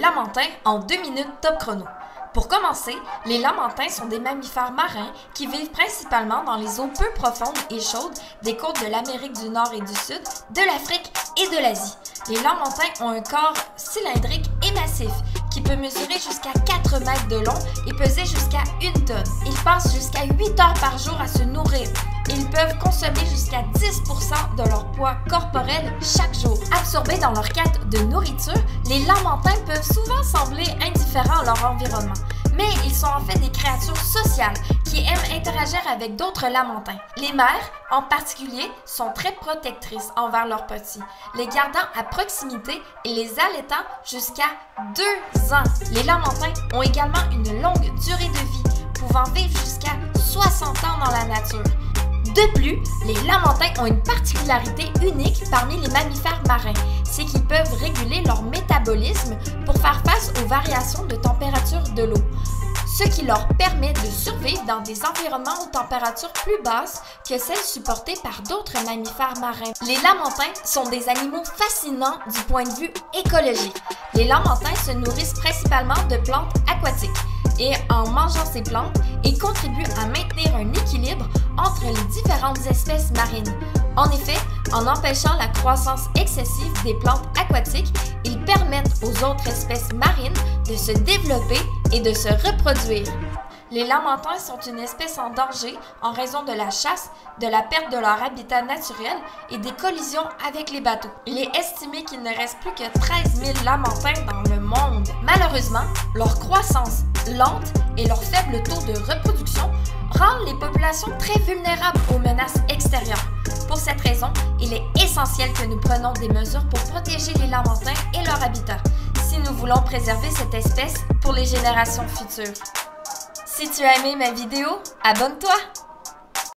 lamantins en 2 minutes top chrono. Pour commencer, les lamantins sont des mammifères marins qui vivent principalement dans les eaux peu profondes et chaudes des côtes de l'Amérique du Nord et du Sud, de l'Afrique et de l'Asie. Les lamantins ont un corps cylindrique et massif qui peut mesurer jusqu'à 4 mètres de long et peser jusqu'à 1 tonne. Ils passent jusqu'à 8 heures par jour à se nourrir et ils peuvent consommer jusqu'à 10% de leur poids corporel chaque jour. Absorbés dans leur quête de nourriture, les lamantins peuvent souvent sembler indifférents à leur environnement. Mais ils sont en fait des créatures sociales qui aiment interagir avec d'autres lamantins. Les mères, en particulier, sont très protectrices envers leurs petits, les gardant à proximité et les allaitant jusqu'à 2 ans. Les lamantins ont également une longue durée de vie, pouvant vivre jusqu'à 60 ans dans la nature. De plus, les lamantins ont une particularité unique parmi les mammifères marins, c'est qu'ils peuvent réguler leur métabolisme pour faire face aux variations de température de l'eau, ce qui leur permet de survivre dans des environnements aux températures plus basses que celles supportées par d'autres mammifères marins. Les lamantins sont des animaux fascinants du point de vue écologique. Les lamantins se nourrissent principalement de plantes aquatiques et en mangeant ces plantes, ils contribuent à maintenir un équilibre entre les différentes espèces marines. En effet, en empêchant la croissance excessive des plantes aquatiques, ils permettent aux autres espèces marines de se développer et de se reproduire. Les lamantins sont une espèce en danger en raison de la chasse, de la perte de leur habitat naturel et des collisions avec les bateaux. Il est estimé qu'il ne reste plus que 13 000 lamantins dans le monde. Malheureusement, leur croissance lente et leur faible taux de reproduction rendent les populations très vulnérables aux menaces extérieures. Pour cette raison, il est essentiel que nous prenions des mesures pour protéger les lamantins et leur habitat, si nous voulons préserver cette espèce pour les générations futures. Si tu as aimé ma vidéo, abonne-toi!